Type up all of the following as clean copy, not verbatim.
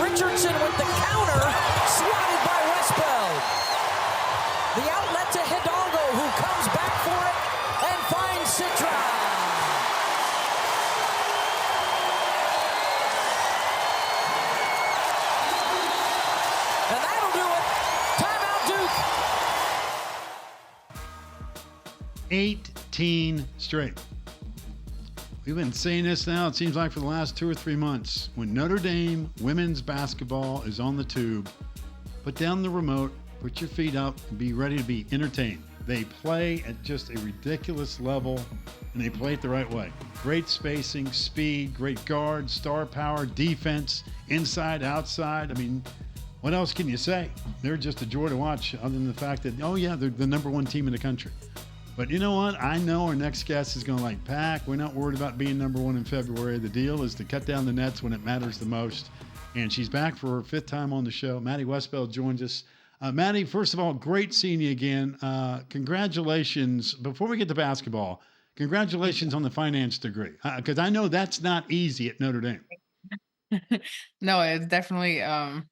Richardson with the counter, swatted by Westbeld. The outlet to Hidalgo, who comes back for it and finds Citron. And that'll do it. Timeout, Duke. 18 straight. We've been saying this now, it seems like, for the last 2 or 3 months. When Notre Dame women's basketball is on the tube, put down the remote, put your feet up, and be ready to be entertained. They play at just a ridiculous level, and they play it the right way. Great spacing, speed, great guard, star power, defense, inside, outside. I mean, what else can you say? They're just a joy to watch, other than the fact that, oh yeah, they're the #1 team in the country. But you know what? I know our next guest is going to like, Pack, we're not worried about being #1 in February. The deal is to cut down the nets when it matters the most. And she's back for her 5th time on the show. Maddy Westbeld joins us. Maddy, first of all, great seeing you again. Congratulations. Before we get to basketball, congratulations on the finance degree. Because I know that's not easy at Notre Dame. No, it's definitely I'm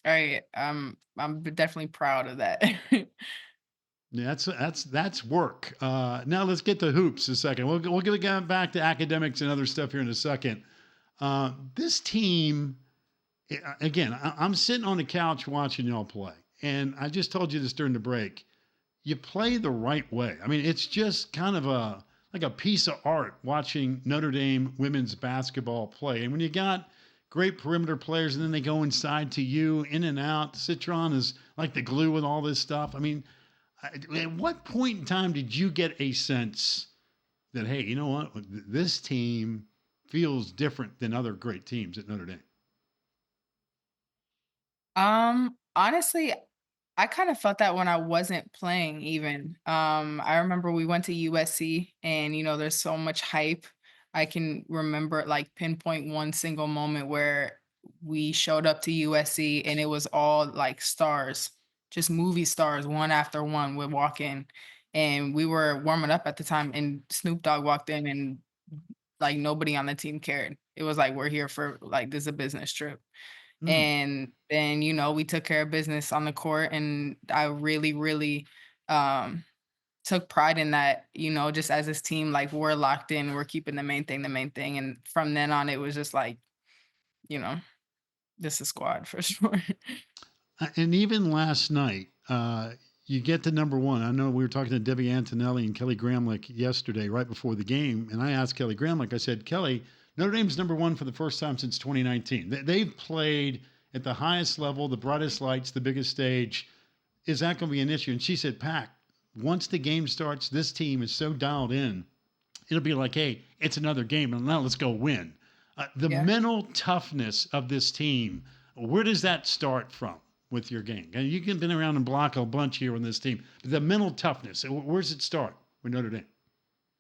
definitely proud of that. Yeah, that's work. Now let's get to hoops a second. We'll get back to academics and other stuff here in a second. This team, again, I'm sitting on the couch watching y'all play, and I just told you this during the break. You play the right way. I mean, it's just kind of like a piece of art watching Notre Dame women's basketball play. And when you got great perimeter players, and then they go inside to you, in and out. Citron is like the glue with all this stuff. I mean, at what point in time did you get a sense that, hey, you know what, this team feels different than other great teams at Notre Dame? Honestly, I kind of felt that when I wasn't playing even. I remember we went to USC and there's so much hype. I can remember like pinpoint one single moment where we showed up to USC and it was all like stars, just movie stars, one after one would walk in. And we were warming up at the time and Snoop Dogg walked in and like nobody on the team cared. It was like, we're here for like, this is a business trip. Mm. And then, we took care of business on the court and I really, really took pride in that, just as this team, like we're locked in, we're keeping the main thing. And from then on, it was just like, this is squad for sure. And even last night, you get to #1. I know we were talking to Debbie Antonelli and Kelly Gramlich yesterday, right before the game, and I asked Kelly Gramlich, I said, Kelly, Notre Dame's #1 for the first time since 2019. They've played at the highest level, the brightest lights, the biggest stage. Is that going to be an issue? And she said, Pack, once the game starts, this team is so dialed in, it'll be like, hey, it's another game, and now let's go win. The mental toughness of this team, where does that start from with your game? And you can been around and block a bunch here on this team, but the mental toughness, where does it start with Notre Dame?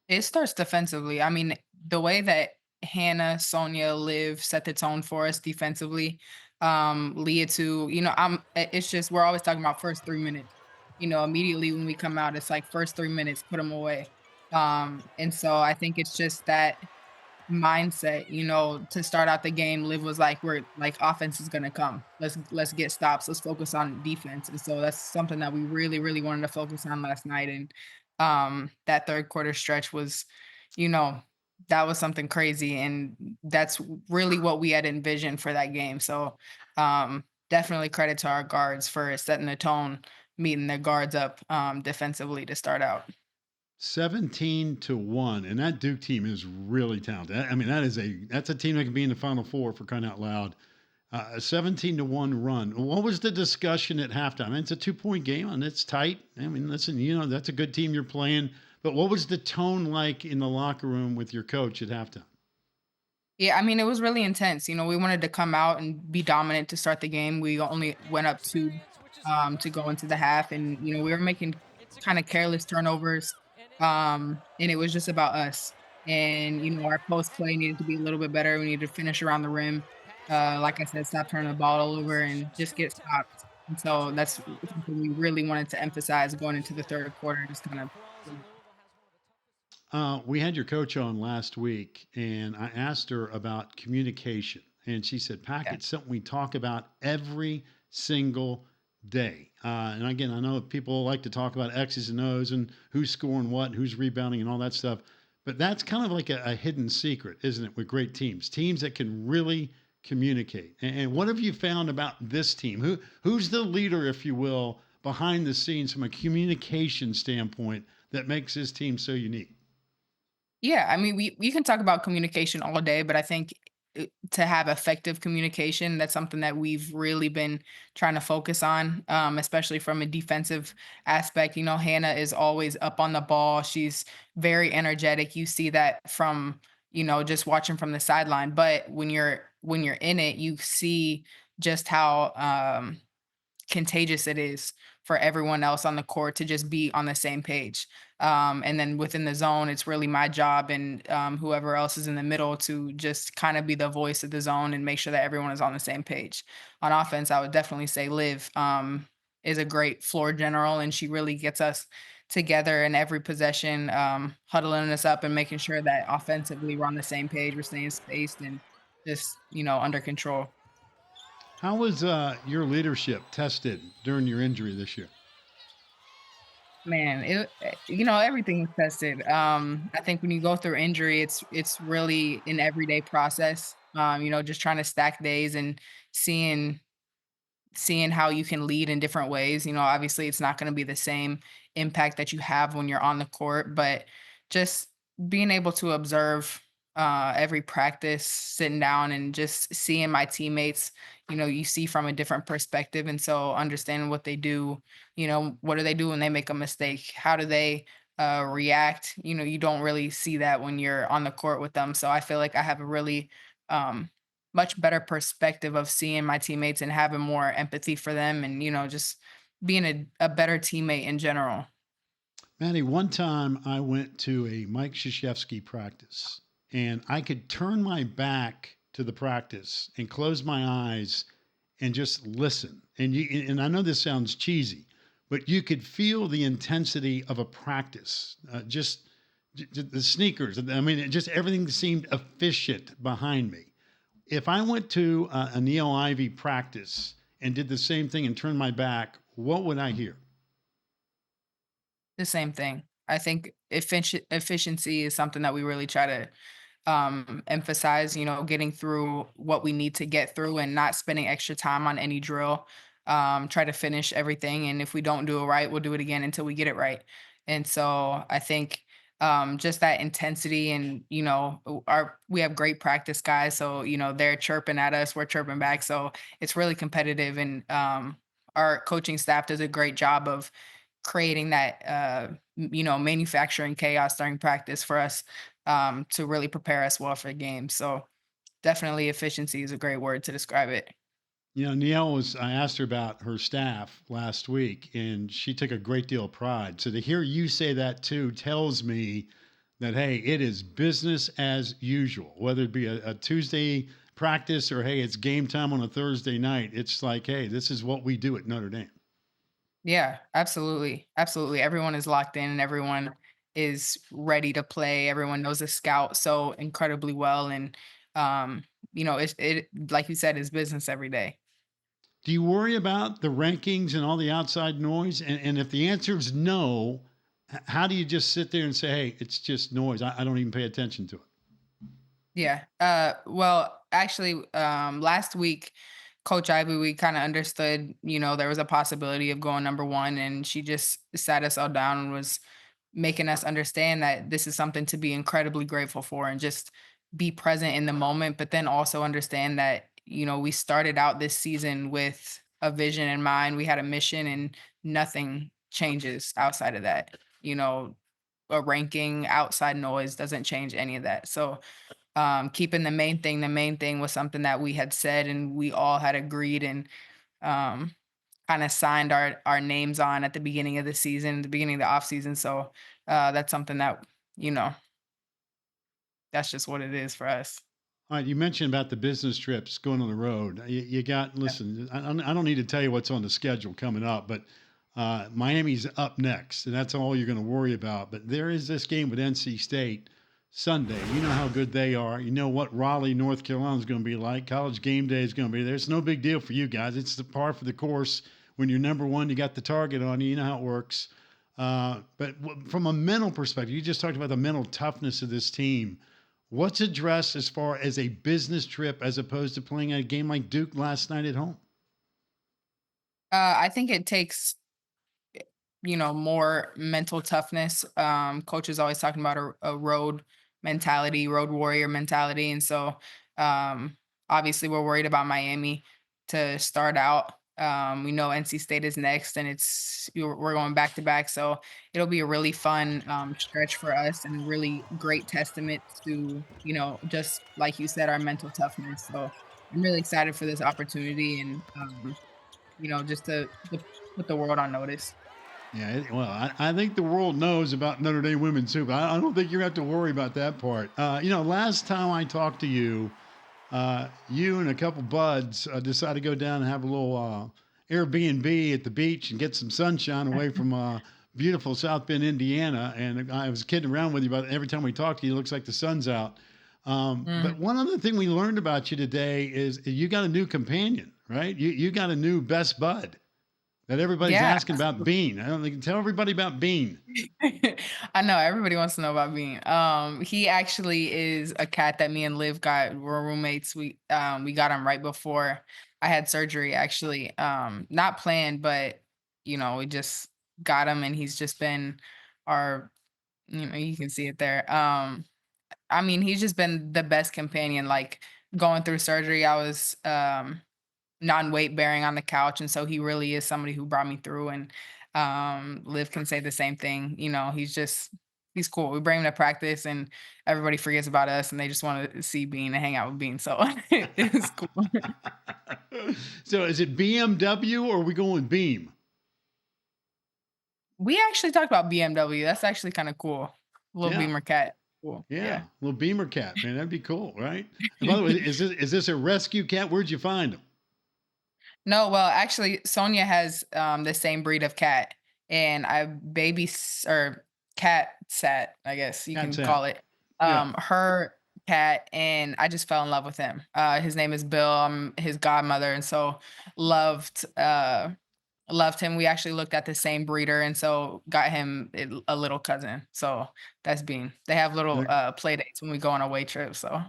It starts defensively. I mean, the way that Hannah, Sonia, Liv set the tone for us defensively, Leah too, it's just, we're always talking about first 3 minutes. Immediately when we come out, it's like first 3 minutes, put them away. And so I think it's just that mindset, to start out the game. Liv was like, we're like, offense is gonna come. Let's get stops. Let's focus on defense. And so that's something that we really, really wanted to focus on last night. And that third quarter stretch was, that was something crazy. And that's really what we had envisioned for that game. So definitely credit to our guards for setting the tone, meeting their guards up defensively to start out. 17-1, and that Duke team is really talented. I mean, that's a team that can be in the Final Four, for crying out loud. A 17-1 run. What was the discussion at halftime? I mean, it's a 2-point game and it's tight. I mean, listen, that's a good team you're playing. But what was the tone like in the locker room with your coach at halftime? Yeah, I mean, it was really intense. We wanted to come out and be dominant to start the game. We only went up two to go into the half, and we were making kind of careless turnovers. And it was just about us. And our post play needed to be a little bit better. We needed to finish around the rim. Like I said, stop turning the ball all over and just get stopped. And so that's something we really wanted to emphasize going into the third quarter. Just kind of. We had your coach on last week, and I asked her about communication. And she said, Pack, Yeah. it's something we talk about every single day. And again, I know people like to talk about X's and O's and who's scoring what, who's rebounding, and all that stuff. But that's kind of like a hidden secret, isn't it, with great teams? Teams that can really communicate. And what have you found about this team? Who's the leader, if you will, behind the scenes from a communication standpoint that makes this team so unique? Yeah, I mean, we can talk about communication all day, but I think to have effective communication, that's something that we've really been trying to focus on, especially from a defensive aspect. Hannah is always up on the ball. She's very energetic. You see that from just watching from the sideline. But when you're in it, you see just how contagious it is for everyone else on the court to just be on the same page. And then within the zone, it's really my job and whoever else is in the middle to just kind of be the voice of the zone and make sure that everyone is on the same page. On offense, I would definitely say Liv is a great floor general, and she really gets us together in every possession, huddling us up and making sure that offensively we're on the same page, we're staying spaced and just under control. How was your leadership tested during your injury this year? Man, everything is tested. I think when you go through injury, it's really an everyday process. Just trying to stack days and seeing seeing how you can lead in different ways. Obviously it's not going to be the same impact that you have when you're on the court, but just being able to observe every practice, sitting down and just seeing my teammates, you see from a different perspective. And so understanding what they do, what do they do when they make a mistake? How do they react? You don't really see that when you're on the court with them. So I feel like I have a really um, much better perspective of seeing my teammates and having more empathy for them and just being a better teammate in general. Manny, one time I went to a Mike Krzyzewski practice and I could turn my back to the practice and close my eyes and just listen. And I know this sounds cheesy, but you could feel the intensity of a practice. The sneakers. I mean, just everything seemed efficient behind me. If I went to a Neo Ivy practice and did the same thing and turned my back, what would I hear? The same thing. I think efficiency is something that we really try to emphasize, getting through what we need to get through and not spending extra time on any drill. Try to finish everything. And if we don't do it right, we'll do it again until we get it right. And so I think just that intensity and, we have great practice guys. So, they're chirping at us, we're chirping back. So it's really competitive. And our coaching staff does a great job of creating that, manufacturing chaos during practice for us to really prepare us well for the game. So definitely efficiency is a great word to describe it. I asked her about her staff last week, and she took a great deal of pride. So to hear you say that too tells me that, hey, it is business as usual, whether it be a Tuesday practice or, hey, it's game time on a Thursday night. It's like, hey, this is what we do at Notre Dame. Yeah, absolutely. Absolutely. Everyone is locked in and everyone is ready to play. Everyone knows the scout so incredibly well. And, it, like you said, is business every day. Do you worry about the rankings and all the outside noise? And if the answer is no, how do you just sit there and say, hey, it's just noise? I don't even pay attention to it. Yeah. Well, actually, last week, Coach Ivy, we kind of understood, there was a possibility of going number one, and she just sat us all down and was making us understand that this is something to be incredibly grateful for and just be present in the moment, but then also understand that, we started out this season with a vision in mind. We had a mission, and nothing changes outside of that. A ranking, outside noise doesn't change any of that. So, keeping the main thing was something that we had said and we all had agreed and um, kind of signed our names on at the beginning of the season, the beginning of the off season. So that's something that you know that's just what it is for us. All right, you mentioned about the business trips going on the road. You got, Yeah. listen, I don't need to tell you what's on the schedule coming up, but Miami's up next, and that's all you're going to worry about. But there is this game with NC State Sunday. You know how good they are. You know what Raleigh, North Carolina is going to be like. College game day is going to be there. It's no big deal for you guys. It's the par for the course. When you're number one, you got the target on you. You know how it works. From a mental perspective, you just talked about the mental toughness of this team. What's addressed as far as a business trip as opposed to playing a game like Duke last night at home? I think it takes, more mental toughness. Coach is always talking about a road mentality, road warrior mentality. And so obviously we're worried about Miami to start out. We know NC State is next and we're going back to back. So it'll be a really fun stretch for us and a really great testament to, just like you said, our mental toughness. So I'm really excited for this opportunity and, just to put the world on notice. Yeah, well, I think the world knows about Notre Dame women's too, but I don't think you have to worry about that part. Last time I talked to you, you and a couple buds decided to go down and have a little Airbnb at the beach and get some sunshine away from beautiful South Bend, Indiana. And I was kidding around with you about every time we talk to you, it looks like the sun's out. But Mm. one other thing we learned about you today is you got a new companion, right? You got a new best bud that everybody's Yeah. asking about Bean. I don't think tell everybody about Bean. I know everybody wants to know about Bean. He actually is a cat that me and Liv got. We're roommates. We got him right before I had surgery. Actually, not planned, but we just got him, and he's just been our. You can see it there. I mean, he's just been the best companion. Like going through surgery, I was non-weight bearing on the couch, and so he really is somebody who brought me through, and Liv can say the same thing. He's cool. We bring him to practice and everybody forgets about us and they just want to see Bean and hang out with Bean. So it's cool. So is it BMW or are we going Beam? We actually talked about BMW. That's actually kind of cool. Little Yeah. Beamer cat. Cool. Yeah, Yeah. little Beamer cat, man, that'd be cool, right? And by the way, is this a rescue cat? Where'd you find him? No, well, actually, Sonia has the same breed of cat, and I or cat sat, I guess you Cat's can at. call it. Yeah. Her cat, and I just fell in love with him. His name is Bill. I'm his godmother, and so loved loved him. We actually looked at the same breeder, and so got him a little cousin. So that's Bean. They have little There- play dates when we go on away trips. So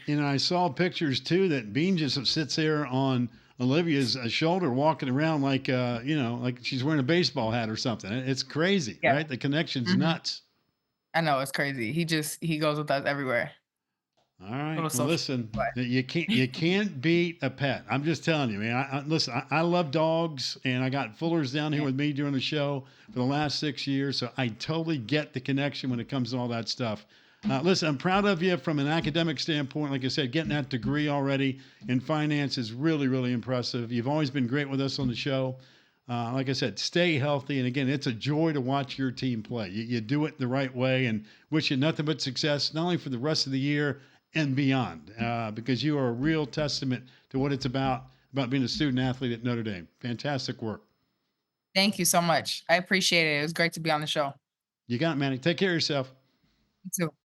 and I saw pictures too that Bean just sits there on Olivia's shoulder, walking around like like she's wearing a baseball hat or something. It's crazy, yeah. right? The connection's Mhm. nuts. I know it's crazy. He goes with us everywhere. All right. Little Well, social listen, butterfly. you can't beat a pet. I'm just telling you, man. Listen. I love dogs, and I got Fuller's down here Yeah. with me during the show for the last 6 years, so I totally get the connection when it comes to all that stuff. Listen, I'm proud of you from an academic standpoint. Like I said, getting that degree already in finance is really, really impressive. You've always been great with us on the show. Like I said, stay healthy. And again, it's a joy to watch your team play. You do it the right way and wish you nothing but success, not only for the rest of the year and beyond, because you are a real testament to what it's about being a student athlete at Notre Dame. Fantastic work. Thank you so much. I appreciate it. It was great to be on the show. You got it, Manny. Take care of yourself. You too.